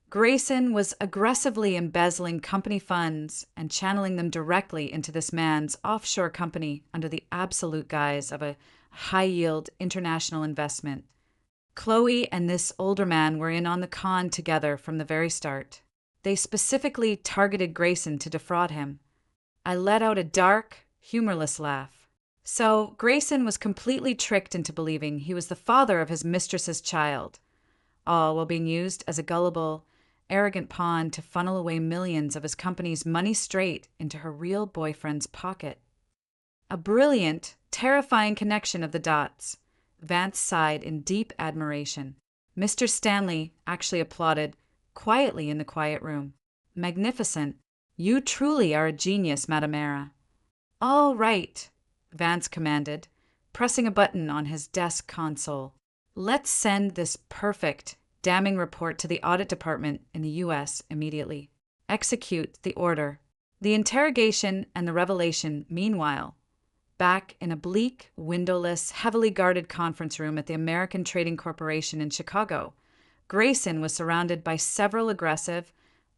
Grayson was aggressively embezzling company funds and channeling them directly into this man's offshore company under the absolute guise of a high-yield international investment. Chloe and this older man were in on the con together from the very start. They specifically targeted Grayson to defraud him. I let out a dark, humorless laugh. So Grayson was completely tricked into believing he was the father of his mistress's child, all while being used as a gullible, arrogant pawn to funnel away millions of his company's money straight into her real boyfriend's pocket. A brilliant, terrifying connection of the dots. Vance sighed in deep admiration. Mr. Stanley actually applauded quietly in the quiet room. Magnificent. You truly are a genius, Madame Era. All right, Vance commanded, pressing a button on his desk console. Let's send this perfect, damning report to the audit department in the U.S. immediately. Execute the order. The interrogation and the revelation, meanwhile. Back in a bleak, windowless, heavily guarded conference room at the American Trading Corporation in Chicago, Grayson was surrounded by several aggressive,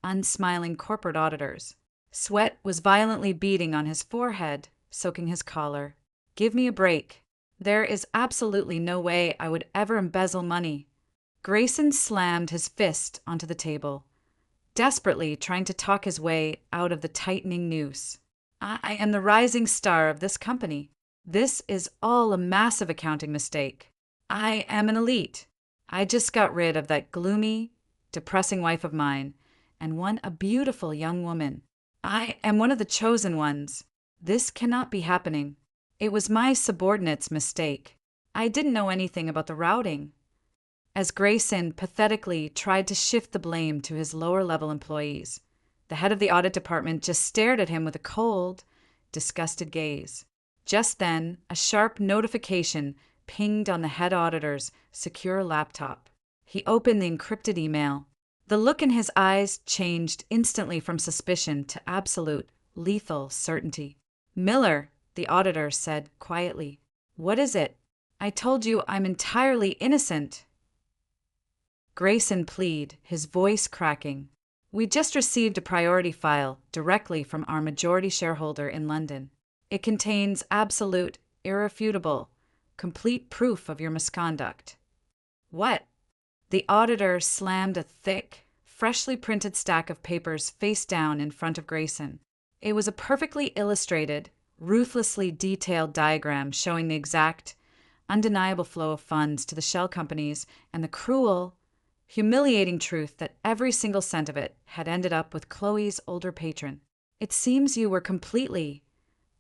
unsmiling corporate auditors. Sweat was violently beading on his forehead, soaking his collar. Give me a break. There is absolutely no way I would ever embezzle money. Grayson slammed his fist onto the table, desperately trying to talk his way out of the tightening noose. I am the rising star of this company. This is all a massive accounting mistake. I am an elite. I just got rid of that gloomy, depressing wife of mine and won a beautiful young woman. I am one of the chosen ones. This cannot be happening. It was my subordinate's mistake. I didn't know anything about the routing. As Grayson pathetically tried to shift the blame to his lower-level employees, the head of the audit department just stared at him with a cold, disgusted gaze. Just then, a sharp notification pinged on the head auditor's secure laptop. He opened the encrypted email. The look in his eyes changed instantly from suspicion to absolute, lethal certainty. Miller, the auditor said quietly. What is it? I told you I'm entirely innocent. Grayson pleaded, his voice cracking. We just received a priority file directly from our majority shareholder in London. It contains absolute, irrefutable, complete proof of your misconduct. What? The auditor slammed a thick, freshly printed stack of papers face down in front of Grayson. It was a perfectly illustrated, ruthlessly detailed diagram showing the exact, undeniable flow of funds to the shell companies and the cruel, humiliating truth that every single cent of it had ended up with Chloe's older patron. It seems you were completely,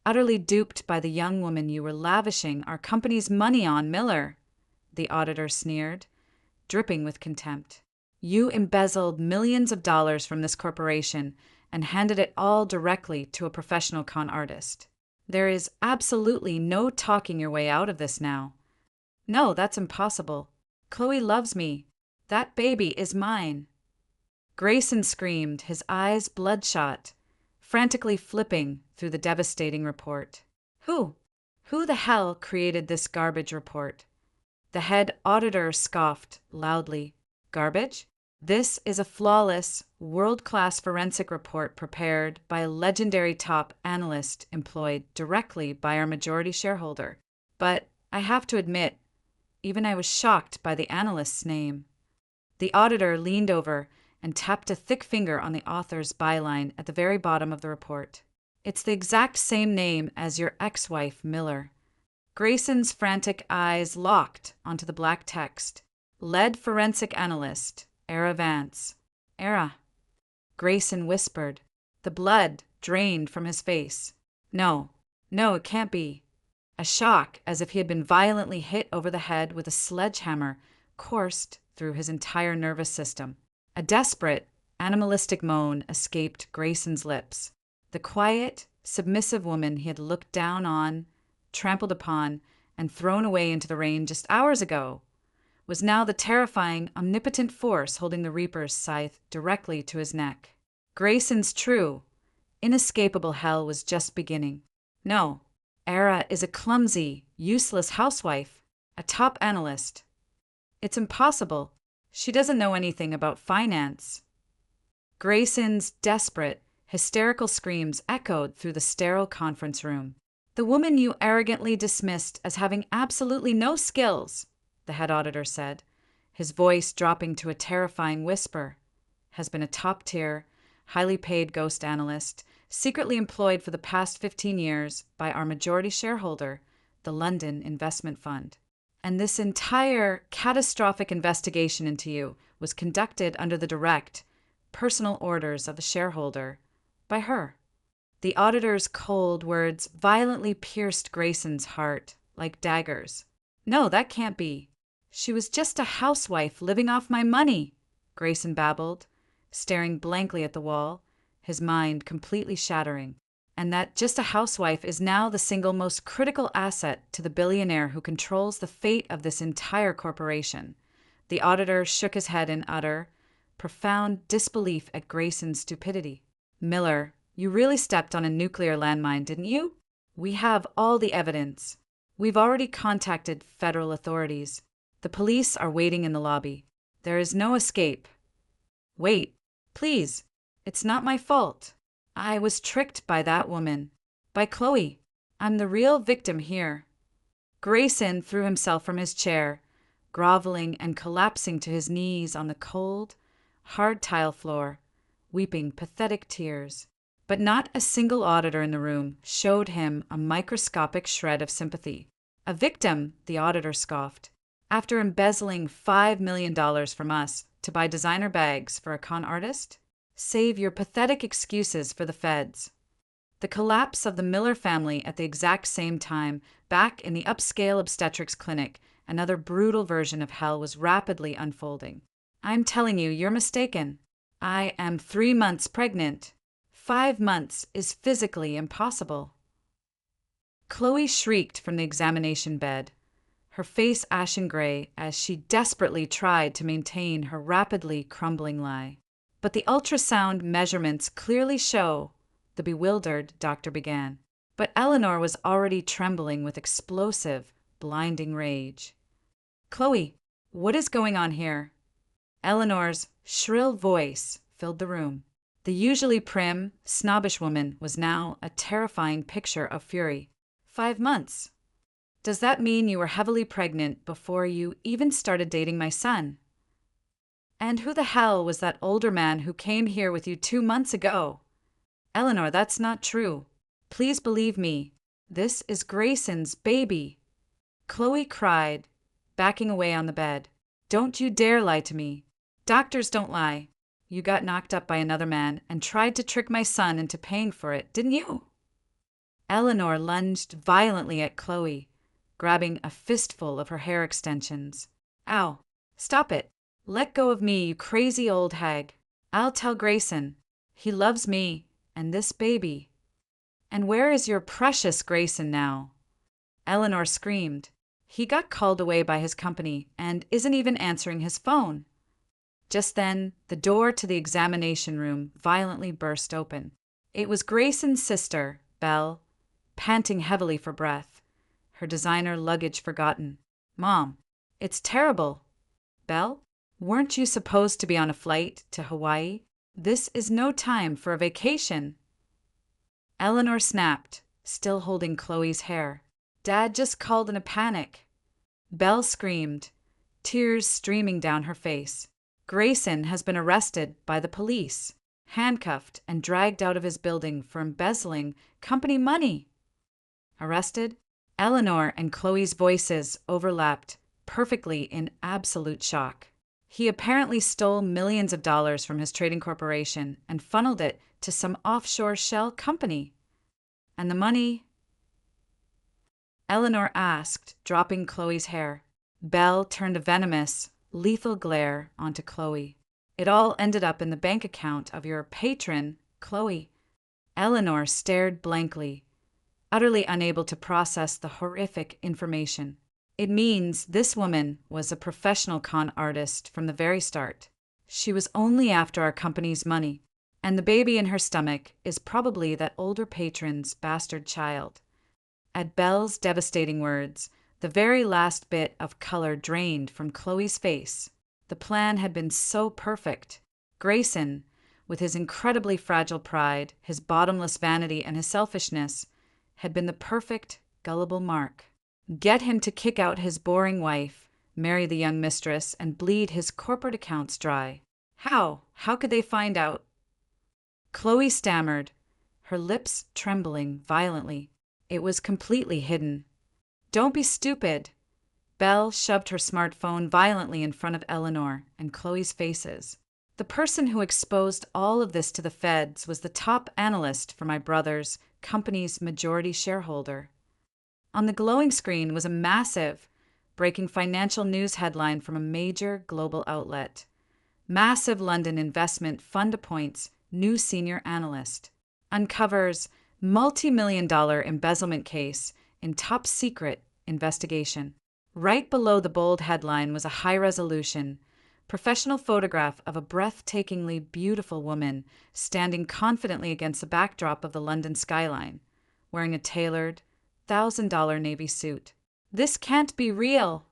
utterly duped by the young woman you were lavishing our company's money on, Miller, the auditor sneered, dripping with contempt. You embezzled millions of dollars from this corporation and handed it all directly to a professional con artist. There is absolutely no talking your way out of this now. No, that's impossible. Chloe loves me. That baby is mine. Grayson screamed, his eyes bloodshot, frantically flipping through the devastating report. Who the hell created this garbage report? The head auditor scoffed loudly. Garbage? This is a flawless, world-class forensic report prepared by a legendary top analyst employed directly by our majority shareholder. But I have to admit, even I was shocked by the analyst's name. The auditor leaned over and tapped a thick finger on the author's byline at the very bottom of the report. It's the exact same name as your ex-wife, Miller. Grayson's frantic eyes locked onto the black text. Lead forensic analyst, Era Vance. Era. Grayson whispered. The blood drained from his face. No, it can't be. A shock, as if he had been violently hit over the head with a sledgehammer, coursed through his entire nervous system. A desperate, animalistic moan escaped Grayson's lips. The quiet, submissive woman he had looked down on, trampled upon, and thrown away into the rain just hours ago was now the terrifying, omnipotent force holding the Reaper's scythe directly to his neck. Grayson's true, inescapable hell was just beginning. No, Era is a clumsy, useless housewife, a top analyst. It's impossible. She doesn't know anything about finance. Grayson's desperate, hysterical screams echoed through the sterile conference room. "The woman you arrogantly dismissed as having absolutely no skills," the head auditor said, his voice dropping to a terrifying whisper, "has been a top-tier, highly paid ghost analyst, secretly employed for the past 15 years by our majority shareholder, the London Investment Fund. And this entire catastrophic investigation into you was conducted under the direct, personal orders of the shareholder, by her." The auditor's cold words violently pierced Grayson's heart like daggers. "No, that can't be. She was just a housewife living off my money," Grayson babbled, staring blankly at the wall, his mind completely shattering. "And that just a housewife is now the single most critical asset to the billionaire who controls the fate of this entire corporation." The auditor shook his head in utter, profound disbelief at Grayson's stupidity. "Miller, you really stepped on a nuclear landmine, didn't you? We have all the evidence. We've already contacted federal authorities. The police are waiting in the lobby. There is no escape." "Wait, please. It's not my fault. I was tricked by that woman. By Chloe. I'm the real victim here." Grayson threw himself from his chair, groveling and collapsing to his knees on the cold, hard tile floor, weeping pathetic tears. But not a single auditor in the room showed him a microscopic shred of sympathy. "A victim," the auditor scoffed. "After embezzling $5 million from us to buy designer bags for a con artist? Save your pathetic excuses for the feds." The collapse of the Miller family at the exact same time, back in the upscale obstetrics clinic, another brutal version of hell was rapidly unfolding. "I'm telling you, you're mistaken. I am 3 months pregnant. 5 months is physically impossible." Chloe shrieked from the examination bed, her face ashen gray as she desperately tried to maintain her rapidly crumbling lie. "But the ultrasound measurements clearly show," the bewildered doctor began. But Eleanor was already trembling with explosive, blinding rage. "Chloe, what is going on here?" Eleanor's shrill voice filled the room. The usually prim, snobbish woman was now a terrifying picture of fury. 5 months. Does that mean you were heavily pregnant before you even started dating my son? And who the hell was that older man who came here with you 2 months ago? Eleanor, that's not true. Please believe me. This is Grayson's baby." Chloe cried, backing away on the bed. "Don't you dare lie to me. Doctors don't lie. You got knocked up by another man and tried to trick my son into paying for it, didn't you?" Eleanor lunged violently at Chloe, grabbing a fistful of her hair extensions. "Ow! Stop it! Let go of me, you crazy old hag. I'll tell Grayson. He loves me and this baby." "And where is your precious Grayson now?" Eleanor screamed. "He got called away by his company and isn't even answering his phone." Just then, the door to the examination room violently burst open. It was Grayson's sister, Belle, panting heavily for breath, her designer luggage forgotten. "Mom, it's terrible." "Belle, weren't you supposed to be on a flight to Hawaii? This is no time for a vacation." Eleanor snapped, still holding Chloe's hair. "Dad just called in a panic." Belle screamed, tears streaming down her face. "Grayson has been arrested by the police, handcuffed and dragged out of his building for embezzling company money." "Arrested?" Eleanor and Chloe's voices overlapped perfectly in absolute shock. "He apparently stole millions of dollars from his trading corporation and funneled it to some offshore shell company. And the money?" Eleanor asked, dropping Chloe's hair. Belle turned a venomous, lethal glare onto Chloe. "It all ended up in the bank account of your patron, Chloe." Eleanor stared blankly, utterly unable to process the horrific information. "It means this woman was a professional con artist from the very start. She was only after our company's money, and the baby in her stomach is probably that older patron's bastard child." At Belle's devastating words, the very last bit of color drained from Chloe's face. The plan had been so perfect. Grayson, with his incredibly fragile pride, his bottomless vanity, and his selfishness, had been the perfect, gullible mark. Get him to kick out his boring wife, marry the young mistress, and bleed his corporate accounts dry. How? How could they find out? Chloe stammered, her lips trembling violently. It was completely hidden. Don't be stupid. Belle shoved her smartphone violently in front of Eleanor and Chloe's faces. The person who exposed all of this to the feds was the top analyst for my brother's company's majority shareholder. On the glowing screen was a massive, breaking financial news headline from a major global outlet. Massive London investment fund appoints new senior analyst. Uncovers multi-million-dollar embezzlement case in top secret investigation. Right below the bold headline was a high-resolution, professional photograph of a breathtakingly beautiful woman standing confidently against the backdrop of the London skyline, wearing a tailored, $1,000 navy suit. "This can't be real,"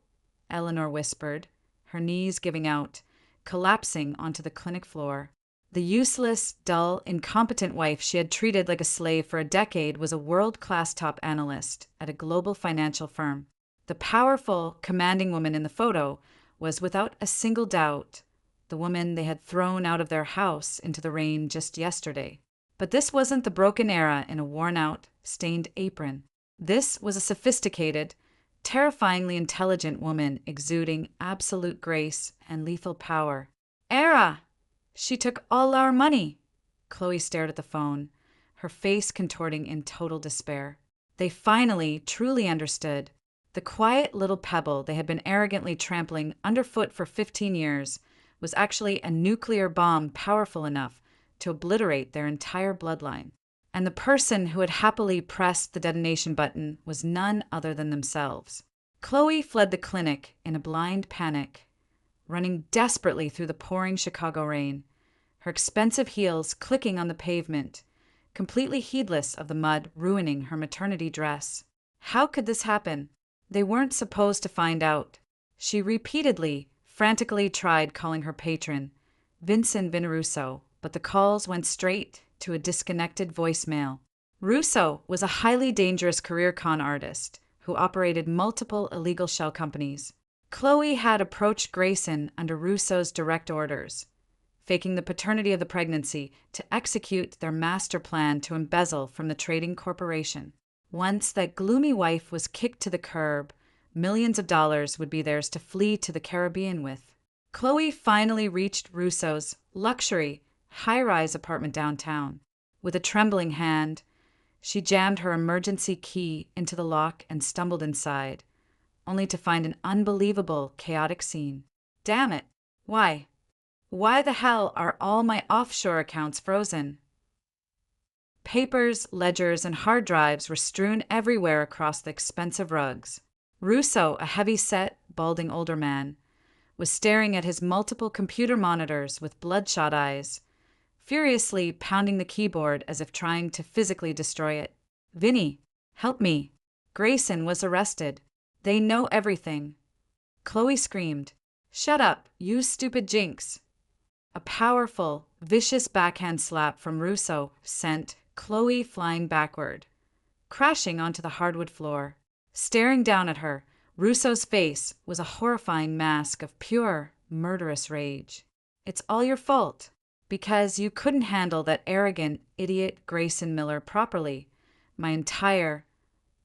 Eleanor whispered, her knees giving out, collapsing onto the clinic floor. The useless, dull, incompetent wife she had treated like a slave for a decade was a world-class top analyst at a global financial firm. The powerful, commanding woman in the photo was, without a single doubt, the woman they had thrown out of their house into the rain just yesterday. But this wasn't the broken era in a worn-out, stained apron. This was a sophisticated, terrifyingly intelligent woman exuding absolute grace and lethal power. "Era! She took all our money!" Chloe stared at the phone, her face contorting in total despair. They finally truly understood. The quiet little pebble they had been arrogantly trampling underfoot for 15 years was actually a nuclear bomb powerful enough to obliterate their entire bloodline. And the person who had happily pressed the detonation button was none other than themselves. Chloe fled the clinic in a blind panic, running desperately through the pouring Chicago rain, her expensive heels clicking on the pavement, completely heedless of the mud ruining her maternity dress. How could this happen? They weren't supposed to find out. She repeatedly, frantically tried calling her patron, Vincent Russo, but the calls went straight to a disconnected voicemail. Russo was a highly dangerous career con artist who operated multiple illegal shell companies. Chloe had approached Grayson under Russo's direct orders, faking the paternity of the pregnancy to execute their master plan to embezzle from the trading corporation. Once that gloomy wife was kicked to the curb, millions of dollars would be theirs to flee to the Caribbean with. Chloe finally reached Russo's luxury, high-rise apartment downtown. With a trembling hand, she jammed her emergency key into the lock and stumbled inside, only to find an unbelievable, chaotic scene. Damn it! Why? Why the hell are all my offshore accounts frozen? Papers, ledgers, and hard drives were strewn everywhere across the expensive rugs. Russo, a heavy-set, balding older man, was staring at his multiple computer monitors with bloodshot eyes, furiously pounding the keyboard as if trying to physically destroy it. "Vinny, help me. Grayson was arrested. They know everything." Chloe screamed, "Shut up, you stupid jinx." A powerful, vicious backhand slap from Russo sent Chloe flying backward, crashing onto the hardwood floor. Staring down at her, Russo's face was a horrifying mask of pure, murderous rage. "It's all your fault. Because you couldn't handle that arrogant, idiot Grayson Miller properly. My entire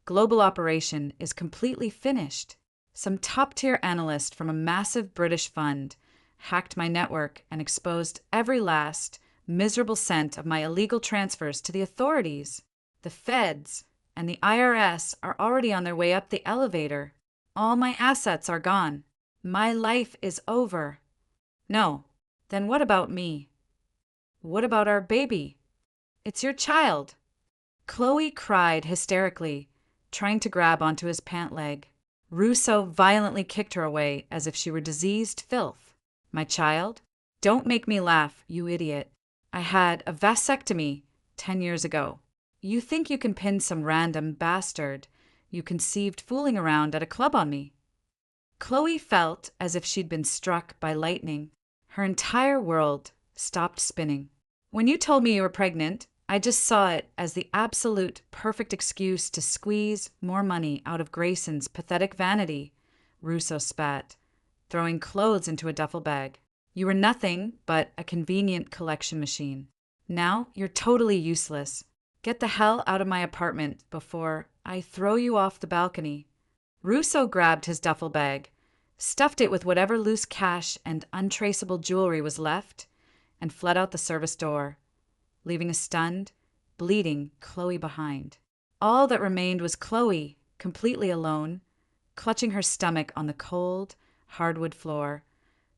global operation is completely finished. Some top-tier analyst from a massive British fund hacked my network and exposed every last, miserable cent of my illegal transfers to the authorities. The feds and the IRS are already on their way up the elevator. All my assets are gone. My life is over." "No. Then what about me? What about our baby? It's your child." Chloe cried hysterically, trying to grab onto his pant leg. Russo violently kicked her away as if she were diseased filth. "My child? Don't make me laugh, you idiot. I had a vasectomy 10 years ago. You think you can pin some random bastard you conceived fooling around at a club on me?" Chloe felt as if she'd been struck by lightning. Her entire world stopped spinning. When you told me you were pregnant, I just saw it as the absolute perfect excuse to squeeze more money out of Grayson's pathetic vanity, Russo spat, throwing clothes into a duffel bag. You were nothing but a convenient collection machine. Now you're totally useless. Get the hell out of my apartment before I throw you off the balcony. Russo grabbed his duffel bag, stuffed it with whatever loose cash and untraceable jewelry was left, and fled out the service door, leaving a stunned, bleeding Chloe behind. All that remained was Chloe, completely alone, clutching her stomach on the cold, hardwood floor,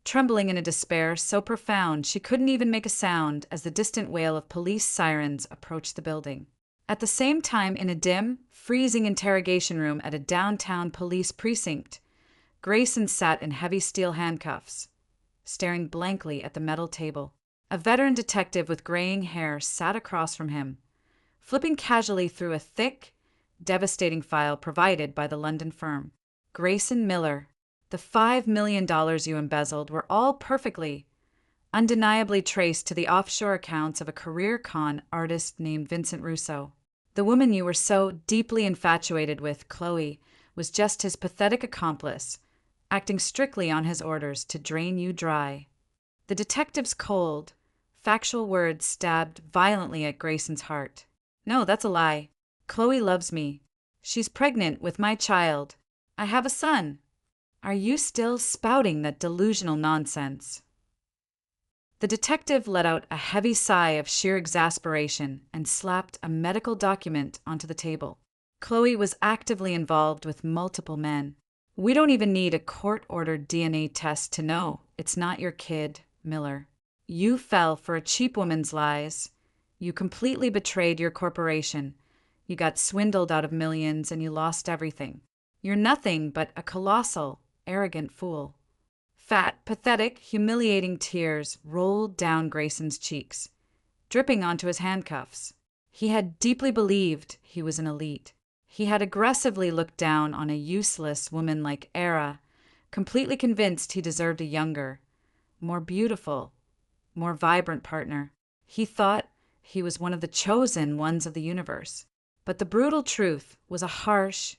trembling in a despair so profound she couldn't even make a sound as the distant wail of police sirens approached the building. At the same time, in a dim, freezing interrogation room at a downtown police precinct, Grayson sat in heavy steel handcuffs, staring blankly at the metal table. A veteran detective with graying hair sat across from him, flipping casually through a thick, devastating file provided by the London firm. Grayson Miller, the $5 million you embezzled were all perfectly, undeniably traced to the offshore accounts of a career con artist named Vincent Russo. The woman you were so deeply infatuated with, Chloe, was just his pathetic accomplice, acting strictly on his orders to drain you dry. The detective's cold, factual words stabbed violently at Grayson's heart. No, that's a lie. Chloe loves me. She's pregnant with my child. I have a son. Are you still spouting that delusional nonsense? The detective let out a heavy sigh of sheer exasperation and slapped a medical document onto the table. Chloe was actively involved with multiple men. We don't even need a court-ordered DNA test to know it's not your kid, Miller. You fell for a cheap woman's lies. You completely betrayed your corporation. You got swindled out of millions and you lost everything. You're nothing but a colossal, arrogant fool. Fat, pathetic, humiliating tears rolled down Grayson's cheeks, dripping onto his handcuffs. He had deeply believed he was an elite. He had aggressively looked down on a useless woman like Clara, completely convinced he deserved a younger, more beautiful, more vibrant partner. He thought he was one of the chosen ones of the universe. But the brutal truth was a harsh,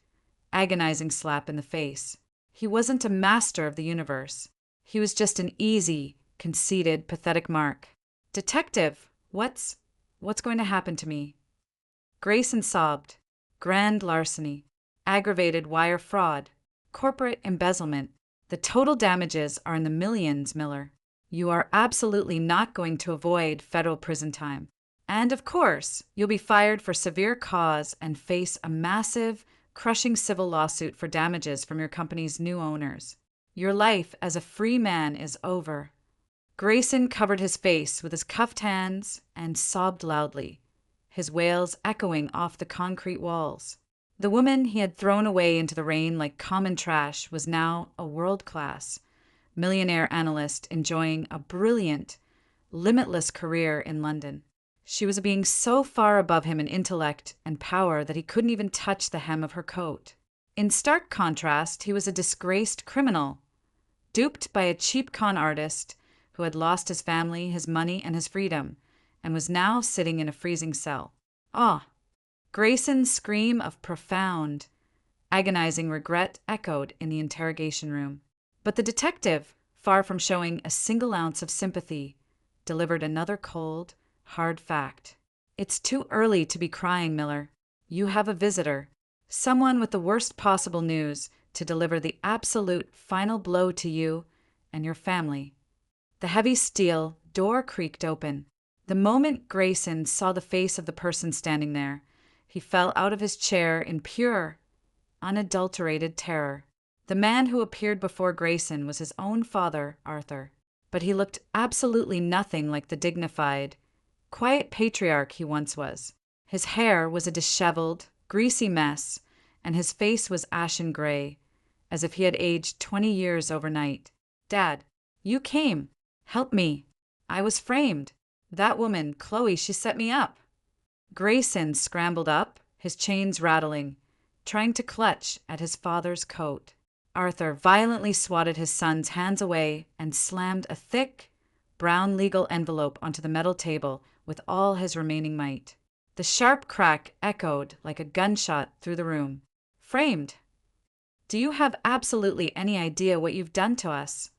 agonizing slap in the face. He wasn't a master of the universe. He was just an easy, conceited, pathetic mark. Detective, what's going to happen to me? Grayson sobbed. Grand larceny, aggravated wire fraud, corporate embezzlement. The total damages are in the millions, Miller. You are absolutely not going to avoid federal prison time. And of course, you'll be fired for severe cause and face a massive, crushing civil lawsuit for damages from your company's new owners. Your life as a free man is over. Grayson covered his face with his cuffed hands and sobbed loudly, his wails echoing off the concrete walls. The woman he had thrown away into the rain like common trash was now a world-class, millionaire analyst enjoying a brilliant, limitless career in London. She was being so far above him in intellect and power that he couldn't even touch the hem of her coat. In stark contrast, he was a disgraced criminal, duped by a cheap con artist who had lost his family, his money, and his freedom, and was now sitting in a freezing cell. Ah! Grayson's scream of profound, agonizing regret echoed in the interrogation room. But the detective, far from showing a single ounce of sympathy, delivered another cold, hard fact. It's too early to be crying, Miller. You have a visitor, someone with the worst possible news to deliver the absolute final blow to you and your family. The heavy steel door creaked open. The moment Grayson saw the face of the person standing there, he fell out of his chair in pure, unadulterated terror. The man who appeared before Grayson was his own father, Arthur, but he looked absolutely nothing like the dignified, quiet patriarch he once was. His hair was a disheveled, greasy mess, and his face was ashen gray, as if he had aged 20 years overnight. Dad, you came. Help me. I was framed. That woman, Chloe, she set me up. Grayson scrambled up, his chains rattling, trying to clutch at his father's coat. Arthur violently swatted his son's hands away and slammed a thick, brown legal envelope onto the metal table with all his remaining might. The sharp crack echoed like a gunshot through the room. Framed. Do you have absolutely any idea what you've done to us?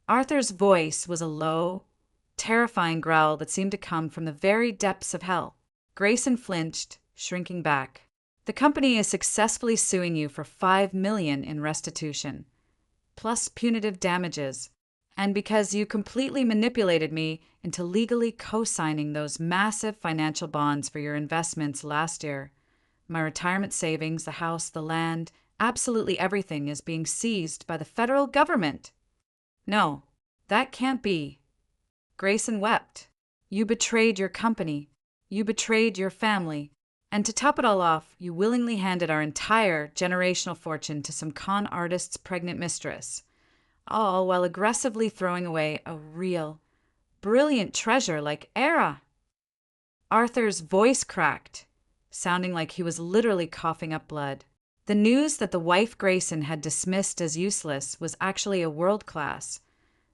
Arthur's voice was a low, terrifying growl that seemed to come from the very depths of hell. Grayson flinched, shrinking back. The company is successfully suing you for $5 million in restitution, plus punitive damages, and because you completely manipulated me into legally co-signing those massive financial bonds for your investments last year. My retirement savings, the house, the land, absolutely everything is being seized by the federal government. No, that can't be. Grayson wept. You betrayed your company. You betrayed your family. And to top it all off, you willingly handed our entire generational fortune to some con artist's pregnant mistress, all while aggressively throwing away a real, brilliant treasure like Clara. Arthur's voice cracked, sounding like he was literally coughing up blood. The news that the wife Grayson had dismissed as useless was actually a world-class,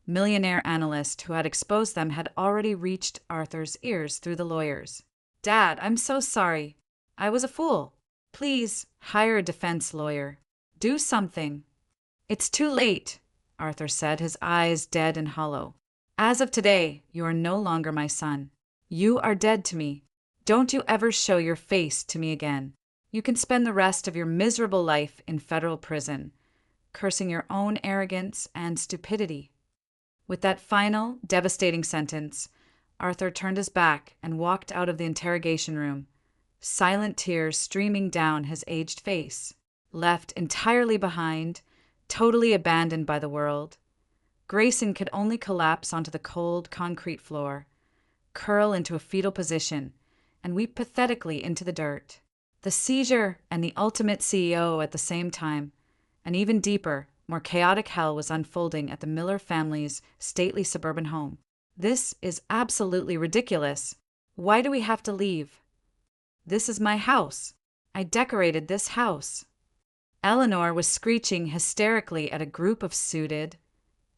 millionaire analyst who had exposed them had already reached Arthur's ears through the lawyers. Dad, I'm so sorry. I was a fool. Please, hire a defense lawyer. Do something. It's too late, Arthur said, his eyes dead and hollow. As of today, you are no longer my son. You are dead to me. Don't you ever show your face to me again. You can spend the rest of your miserable life in federal prison, cursing your own arrogance and stupidity. With that final, devastating sentence, Arthur turned his back and walked out of the interrogation room, silent tears streaming down his aged face. Left entirely behind, totally abandoned by the world, Grayson could only collapse onto the cold concrete floor, curl into a fetal position, and weep pathetically into the dirt. The seizure and the ultimate CEO at the same time, an even deeper, more chaotic hell was unfolding at the Miller family's stately suburban home. This is absolutely ridiculous. Why do we have to leave? This is my house. I decorated this house. Eleanor was screeching hysterically at a group of suited,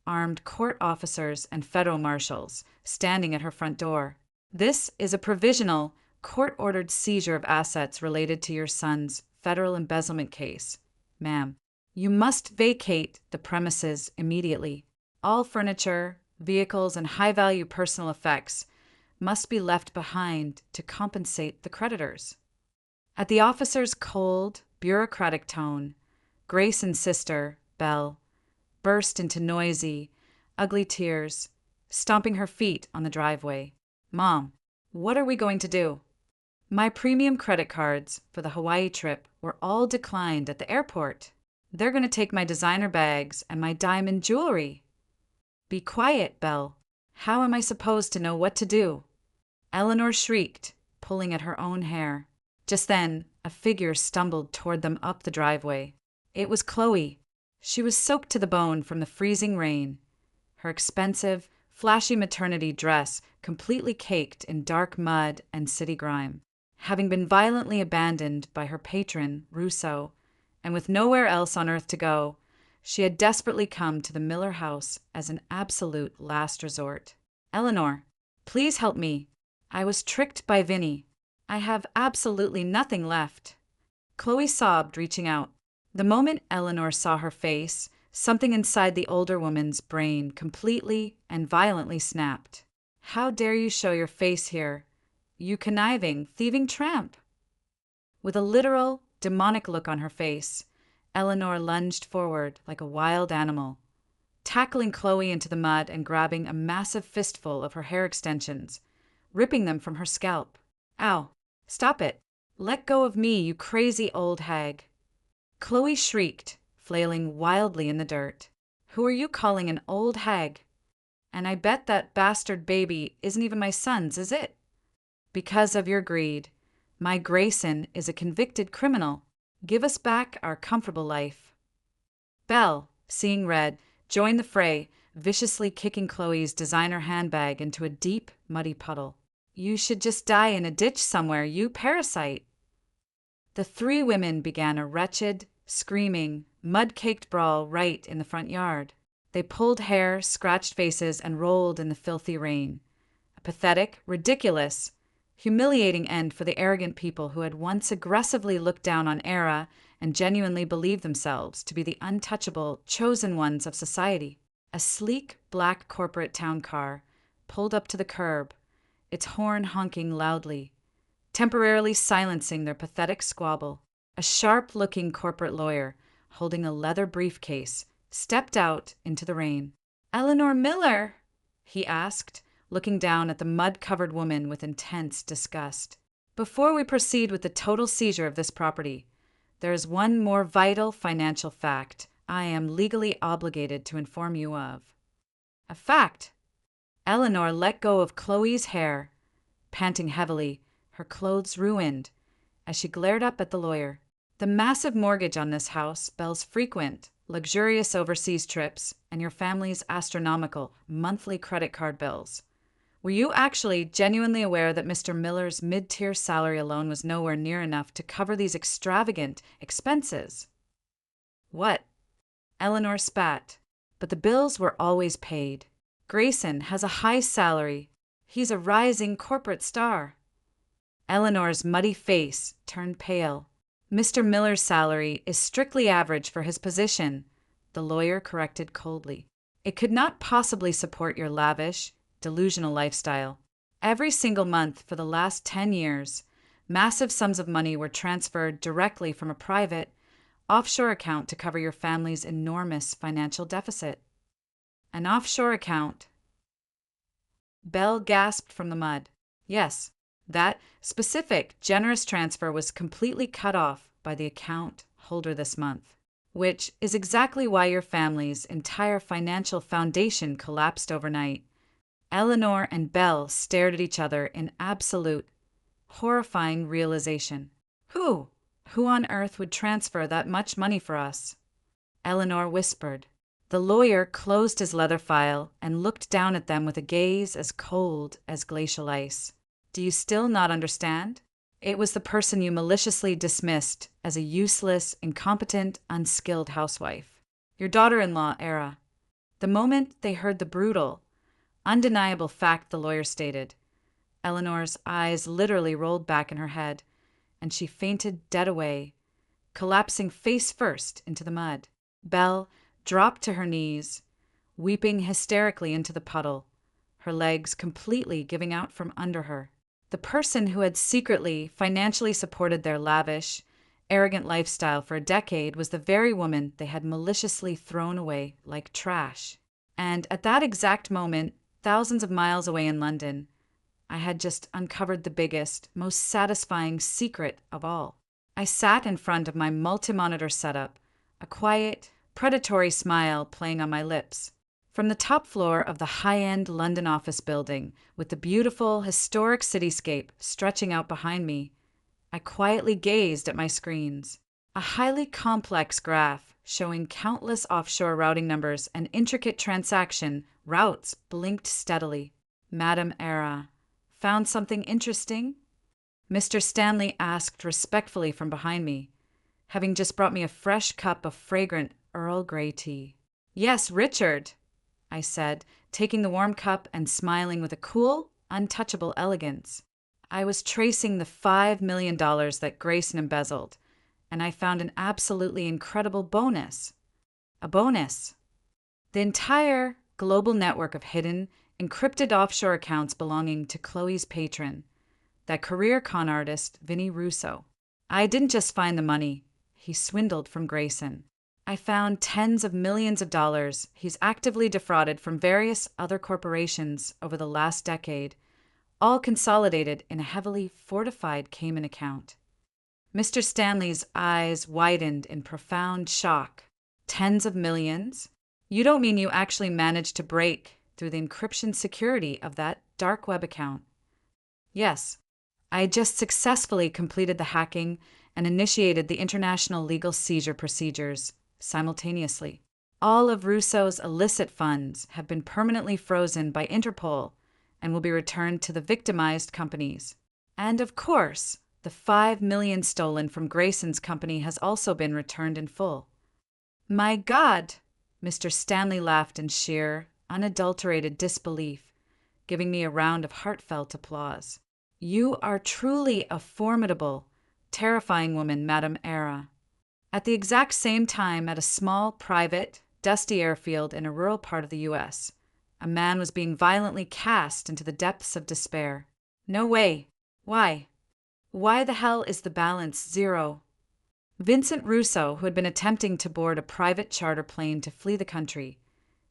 armed court officers and federal marshals standing at her front door. This is a provisional, court-ordered seizure of assets related to your son's federal embezzlement case, ma'am. You must vacate the premises immediately. All furniture, vehicles, and high-value personal effects must be left behind to compensate the creditors. At the officer's cold, bureaucratic tone, Grayson's sister, Belle, burst into noisy, ugly tears, stomping her feet on the driveway. Mom, what are we going to do? My premium credit cards for the Hawaii trip were all declined at the airport. They're going to take my designer bags and my diamond jewelry. Be quiet, Belle. How am I supposed to know what to do? Eleanor shrieked, pulling at her own hair. Just then, a figure stumbled toward them up the driveway. It was Chloe. She was soaked to the bone from the freezing rain, her expensive, flashy maternity dress completely caked in dark mud and city grime. Having been violently abandoned by her patron, Rousseau, and with nowhere else on earth to go, she had desperately come to the Miller house as an absolute last resort. Eleanor, please help me. I was tricked by Vinny. I have absolutely nothing left. Chloe sobbed, reaching out. The moment Eleanor saw her face, something inside the older woman's brain completely and violently snapped. How dare you show your face here, you conniving, thieving tramp? With a literal, demonic look on her face, Eleanor lunged forward like a wild animal, tackling Chloe into the mud and grabbing a massive fistful of her hair extensions, ripping them from her scalp. Ow! Stop it! Let go of me, you crazy old hag! Chloe shrieked, flailing wildly in the dirt. Who are you calling an old hag? And I bet that bastard baby isn't even my son's, is it? Because of your greed, my Grayson is a convicted criminal. Give us back our comfortable life. Belle, seeing red, joined the fray, viciously kicking Chloe's designer handbag into a deep, muddy puddle. You should just die in a ditch somewhere, you parasite. The three women began a wretched, screaming, mud-caked brawl right in the front yard. They pulled hair, scratched faces, and rolled in the filthy rain. A pathetic, ridiculous, humiliating end for the arrogant people who had once aggressively looked down on Era and genuinely believed themselves to be the untouchable, chosen ones of society. A sleek, black corporate town car pulled up to the curb, its horn honking loudly, temporarily silencing their pathetic squabble. A sharp-looking corporate lawyer, holding a leather briefcase, stepped out into the rain. "Eleanor Miller?" he asked, looking down at the mud-covered woman with intense disgust. "Before we proceed with the total seizure of this property, there is one more vital financial fact I am legally obligated to inform you of." "A fact?" Eleanor let go of Chloe's hair, panting heavily, her clothes ruined, as she glared up at the lawyer. "The massive mortgage on this house spells frequent, luxurious overseas trips and your family's astronomical monthly credit card bills. Were you actually genuinely aware that Mr. Miller's mid-tier salary alone was nowhere near enough to cover these extravagant expenses?" "What?" Eleanor spat. "But the bills were always paid. Grayson has a high salary. He's a rising corporate star." Eleanor's muddy face turned pale. "Mr. Miller's salary is strictly average for his position," the lawyer corrected coldly. "It could not possibly support your lavish, delusional lifestyle. Every single month for the last 10 years, massive sums of money were transferred directly from a private, offshore account to cover your family's enormous financial deficit." "An offshore account?" Belle gasped from the mud. "Yes. That specific, generous transfer was completely cut off by the account holder this month, which is exactly why your family's entire financial foundation collapsed overnight." Eleanor and Belle stared at each other in absolute, horrifying realization. Who on earth would transfer that much money for us?" Eleanor whispered. The lawyer closed his leather file and looked down at them with a gaze as cold as glacial ice. "Do you still not understand? It was the person you maliciously dismissed as a useless, incompetent, unskilled housewife. Your daughter-in-law, Era." The moment they heard the brutal, undeniable fact the lawyer stated, Eleanor's eyes literally rolled back in her head, and she fainted dead away, collapsing face first into the mud. Belle dropped to her knees, weeping hysterically into the puddle, her legs completely giving out from under her. The person who had secretly, financially supported their lavish, arrogant lifestyle for a decade was the very woman they had maliciously thrown away like trash. And at that exact moment, thousands of miles away in London, I had just uncovered the biggest, most satisfying secret of all. I sat in front of my multi-monitor setup, a quiet, predatory smile playing on my lips. From the top floor of the high-end London office building, with the beautiful, historic cityscape stretching out behind me, I quietly gazed at my screens. A highly complex graph showing countless offshore routing numbers and intricate transaction routes blinked steadily. "Madam Era, found something interesting?" Mr. Stanley asked respectfully from behind me, having just brought me a fresh cup of fragrant Earl Grey tea. "Yes, Richard," I said, taking the warm cup and smiling with a cool, untouchable elegance. "I was tracing the $5 million that Grayson embezzled, and I found an absolutely incredible bonus." "A bonus?" "The entire global network of hidden, encrypted offshore accounts belonging to Chloe's patron, that career con artist, Vinnie Russo. I didn't just find the money. He swindled from Grayson. I found tens of millions of dollars he's actively defrauded from various other corporations over the last decade, all consolidated in a heavily fortified Cayman account." Mr. Stanley's eyes widened in profound shock. "Tens of millions? You don't mean you actually managed to break through the encryption security of that dark web account?" "Yes. I just successfully completed the hacking and initiated the international legal seizure procedures simultaneously. All of Russo's illicit funds have been permanently frozen by Interpol and will be returned to the victimized companies. And of course, the $5 million stolen from Grayson's company has also been returned in full." "My God!" Mr. Stanley laughed in sheer, unadulterated disbelief, giving me a round of heartfelt applause. You are truly a formidable, terrifying woman, Madame Era. At the exact same time, at a small, private, dusty airfield in a rural part of the U.S., a man was being violently cast into the depths of despair. No way. Why? Why the hell is the balance zero? Vincent Russo, who had been attempting to board a private charter plane to flee the country,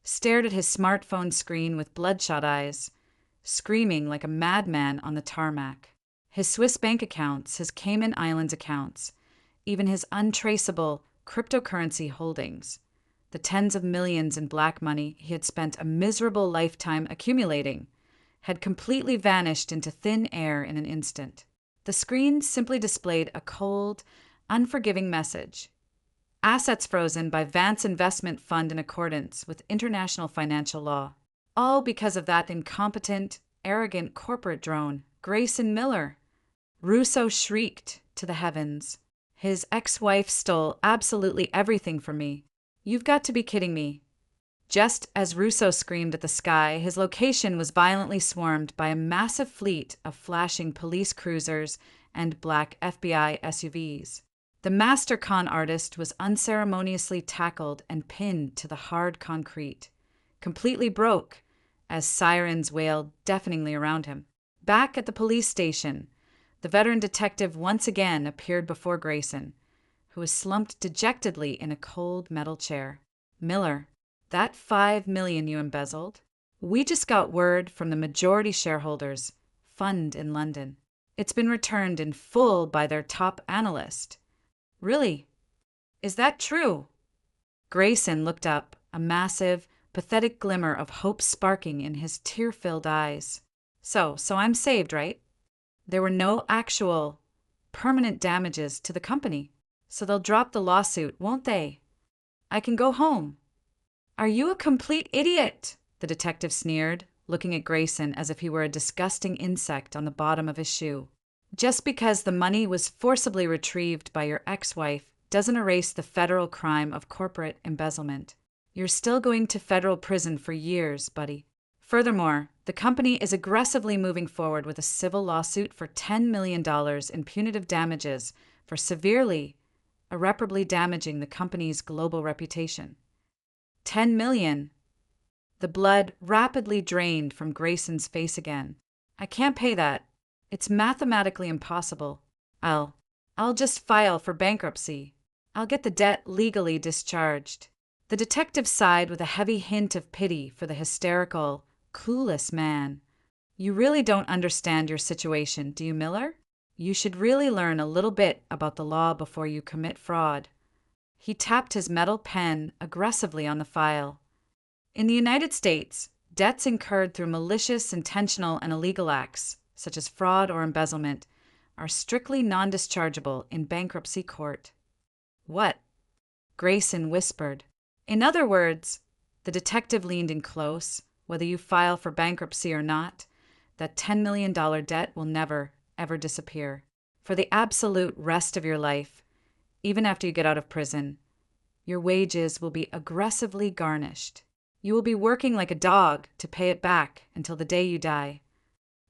stared at his smartphone screen with bloodshot eyes, screaming like a madman on the tarmac. His Swiss bank accounts, his Cayman Islands accounts, even his untraceable cryptocurrency holdings, the tens of millions in black money he had spent a miserable lifetime accumulating, had completely vanished into thin air in an instant. The screen simply displayed a cold, unforgiving message. Assets frozen by Vance Investment Fund in accordance with international financial law. All because of that incompetent, arrogant corporate drone, Grayson Miller. Russo shrieked to the heavens. His ex-wife stole absolutely everything from me. You've got to be kidding me. Just as Russo screamed at the sky, his location was violently swarmed by a massive fleet of flashing police cruisers and black FBI SUVs. The master con artist was unceremoniously tackled and pinned to the hard concrete, completely broke, as sirens wailed deafeningly around him. Back at the police station, the veteran detective once again appeared before Grayson, who was slumped dejectedly in a cold metal chair. Miller, that $5 million you embezzled? We just got word from the majority shareholders, fund in London. It's been returned in full by their top analyst. Really? Is that true? Grayson looked up, a massive, pathetic glimmer of hope sparking in his tear-filled eyes. So I'm saved, right? There were no actual, permanent damages to the company, so they'll drop the lawsuit, won't they? I can go home. Are you a complete idiot? The detective sneered, looking at Grayson as if he were a disgusting insect on the bottom of his shoe. Just because the money was forcibly retrieved by your ex-wife doesn't erase the federal crime of corporate embezzlement. You're still going to federal prison for years, buddy. Furthermore, the company is aggressively moving forward with a civil lawsuit for $10 million in punitive damages for severely, irreparably damaging the company's global reputation. $10 million. The blood rapidly drained from Grayson's face again. I can't pay that. It's mathematically impossible. I'll just file for bankruptcy. I'll get the debt legally discharged. The detective sighed with a heavy hint of pity for the hysterical, clueless man. You really don't understand your situation, do you, Miller? You should really learn a little bit about the law before you commit fraud. He tapped his metal pen aggressively on the file. In the United States, debts incurred through malicious, intentional, and illegal acts, such as fraud or embezzlement, are strictly non-dischargeable in bankruptcy court. What? Grayson whispered. In other words, the detective leaned in close, whether you file for bankruptcy or not, that $10 million debt will never, ever disappear. For the absolute rest of your life, even after you get out of prison, your wages will be aggressively garnished. You will be working like a dog to pay it back until the day you die.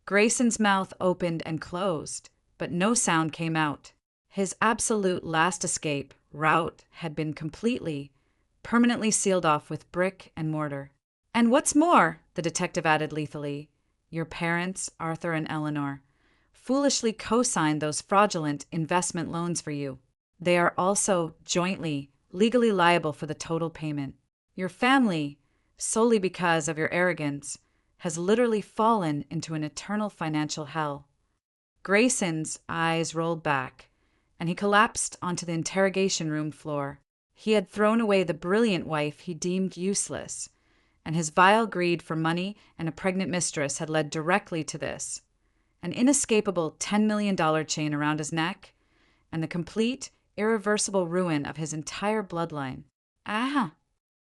Grayson's mouth opened and closed, but no sound came out. His absolute last escape route had been completely, permanently sealed off with brick and mortar. And what's more, the detective added lethally, your parents, Arthur and Eleanor, foolishly co-signed those fraudulent investment loans for you. They are also jointly, legally liable for the total payment. Your family, solely because of your arrogance, has literally fallen into an eternal financial hell. Grayson's eyes rolled back, and he collapsed onto the interrogation room floor. He had thrown away the brilliant wife he deemed useless, and his vile greed for money and a pregnant mistress had led directly to this. An inescapable $10 million chain around his neck, and the complete, irreversible ruin of his entire bloodline. Ah!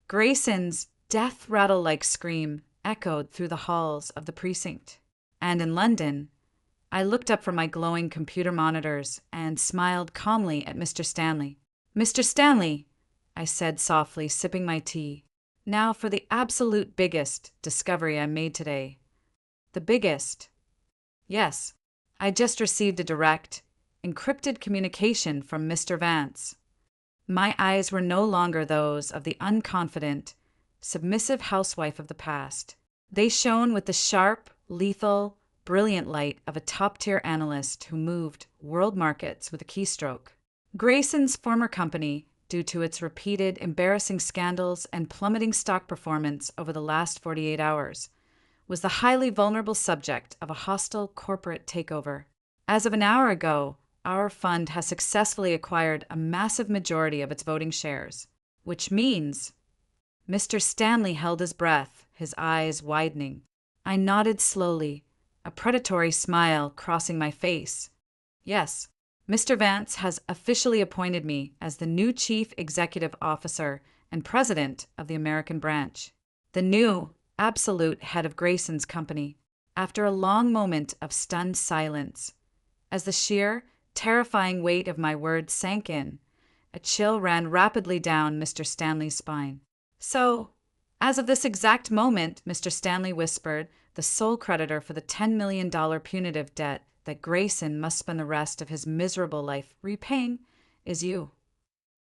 Grayson's death-rattle-like scream echoed through the halls of the precinct. And in London, I looked up from my glowing computer monitors and smiled calmly at Mr. Stanley. Mr. Stanley, I said softly, sipping my tea. Now for the absolute biggest discovery I made today. The biggest. Yes, I just received a direct, encrypted communication from Mr. Vance. My eyes were no longer those of the unconfident, submissive housewife of the past. They shone with the sharp, lethal, brilliant light of a top-tier analyst who moved world markets with a keystroke. Grayson's former company, due to its repeated embarrassing scandals and plummeting stock performance over the last 48 hours, was the highly vulnerable subject of a hostile corporate takeover. As of an hour ago, our fund has successfully acquired a massive majority of its voting shares, which means Mr. Stanley held his breath, his eyes widening. I nodded slowly, a predatory smile crossing my face. Yes, Mr. Vance has officially appointed me as the new Chief Executive Officer and President of the American branch, the new, absolute head of Grayson's company. After a long moment of stunned silence, as the sheer, terrifying weight of my words sank in, a chill ran rapidly down Mr. Stanley's spine. So, as of this exact moment, Mr. Stanley whispered, the sole creditor for the $10 million punitive debt that Grayson must spend the rest of his miserable life repaying is you.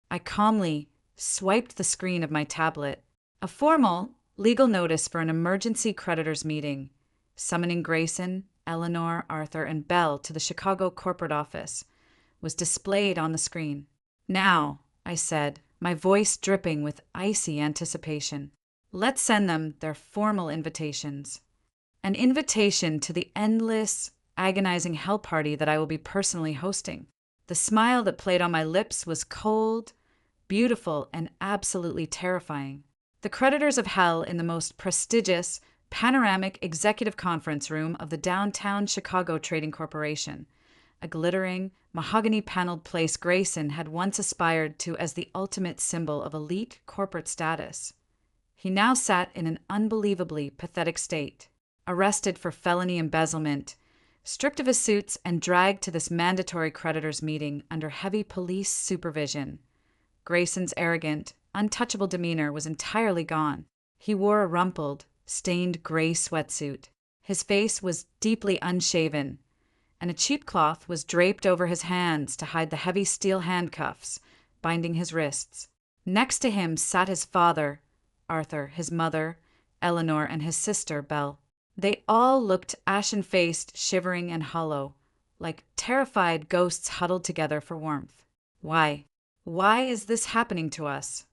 I calmly swiped the screen of my tablet. A formal, legal notice for an emergency creditors meeting, summoning Grayson, Eleanor, Arthur, and Belle to the Chicago corporate office, was displayed on the screen. Now, I said, my voice dripping with icy anticipation, let's send them their formal invitations. An invitation to the endless, agonizing hell party that I will be personally hosting. The smile that played on my lips was cold, beautiful, and absolutely terrifying. The creditors of hell in the most prestigious, panoramic executive conference room of the downtown Chicago Trading Corporation, a glittering, mahogany-paneled place Grayson had once aspired to as the ultimate symbol of elite corporate status. He now sat in an unbelievably pathetic state, arrested for felony embezzlement, stripped of his suits and dragged to this mandatory creditors meeting under heavy police supervision. Grayson's arrogant, untouchable demeanor was entirely gone. He wore a rumpled, stained gray sweatsuit. His face was deeply unshaven, and a cheapcloth was draped over his hands to hide the heavy steel handcuffs binding his wrists. Next to him sat his father, Arthur, his mother, Eleanor, and his sister, Belle. They all looked ashen-faced, shivering, and hollow, like terrified ghosts huddled together for warmth. Why? Why is this happening to us?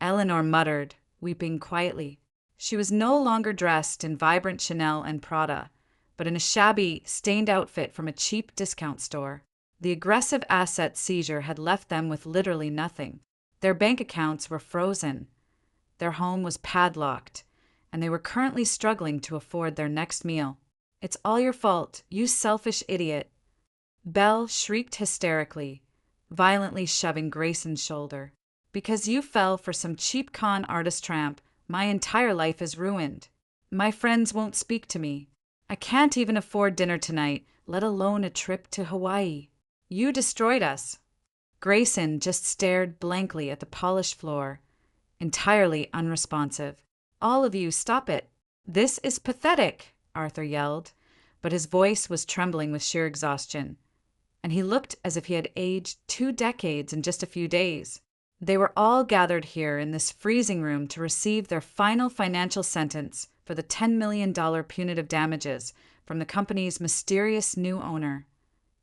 Eleanor muttered, weeping quietly. She was no longer dressed in vibrant Chanel and Prada, but in a shabby, stained outfit from a cheap discount store. The aggressive asset seizure had left them with literally nothing. Their bank accounts were frozen. Their home was padlocked, and they were currently struggling to afford their next meal. It's all your fault, you selfish idiot. Belle shrieked hysterically, violently shoving Grayson's shoulder. Because you fell for some cheap con artist tramp, my entire life is ruined. My friends won't speak to me. I can't even afford dinner tonight, let alone a trip to Hawaii. You destroyed us. Grayson just stared blankly at the polished floor, entirely unresponsive. All of you, stop it. This is pathetic, Arthur yelled, but his voice was trembling with sheer exhaustion, and he looked as if he had aged 2 decades in just a few days. They were all gathered here in this freezing room to receive their final financial sentence for the $10 million punitive damages from the company's mysterious new owner,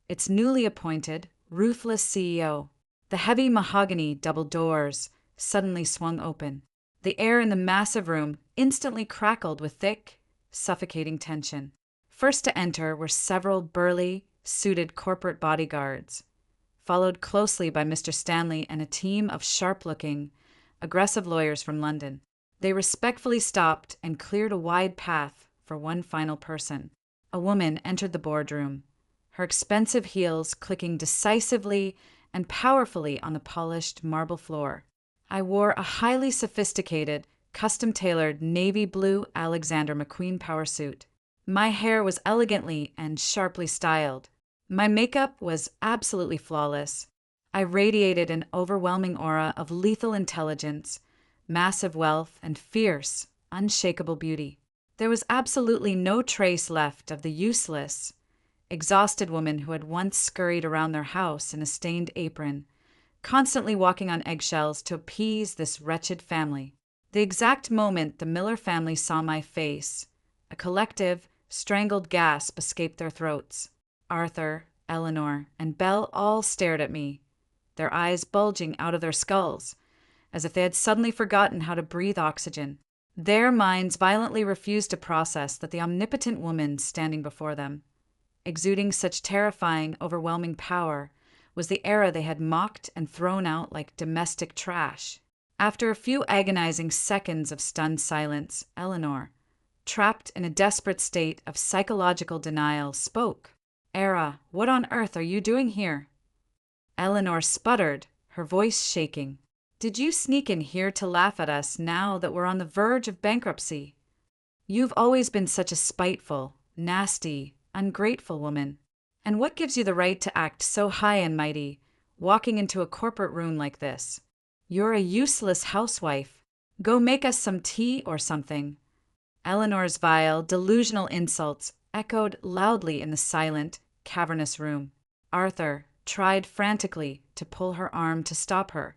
its newly appointed, ruthless CEO. The heavy mahogany double doors suddenly swung open. The air in the massive room instantly crackled with thick, suffocating tension. First to enter were several burly, suited corporate bodyguards, followed closely by Mr. Stanley and a team of sharp-looking, aggressive lawyers from London. They respectfully stopped and cleared a wide path for one final person. A woman entered the boardroom, her expensive heels clicking decisively and powerfully on the polished marble floor. I wore a highly sophisticated, custom-tailored navy blue Alexander McQueen power suit. My hair was elegantly and sharply styled. My makeup was absolutely flawless. I radiated an overwhelming aura of lethal intelligence, massive wealth, and fierce, unshakable beauty. There was absolutely no trace left of the useless, exhausted woman who had once scurried around their house in a stained apron, constantly walking on eggshells to appease this wretched family. The exact moment the Miller family saw my face, a collective, strangled gasp escaped their throats. Arthur, Eleanor, and Belle all stared at me, their eyes bulging out of their skulls, as if they had suddenly forgotten how to breathe oxygen. Their minds violently refused to process that the omnipotent woman standing before them, exuding such terrifying, overwhelming power, was the era they had mocked and thrown out like domestic trash. After a few agonizing seconds of stunned silence, Eleanor, trapped in a desperate state of psychological denial, spoke. "Era, what on earth are you doing here?" Eleanor sputtered, her voice shaking. "Did you sneak in here to laugh at us now that we're on the verge of bankruptcy? You've always been such a spiteful, nasty, ungrateful woman. And what gives you the right to act so high and mighty, walking into a corporate room like this? You're a useless housewife. Go make us some tea or something." Eleanor's vile, delusional insults echoed loudly in the silent, cavernous room. Arthur tried frantically to pull her arm to stop her,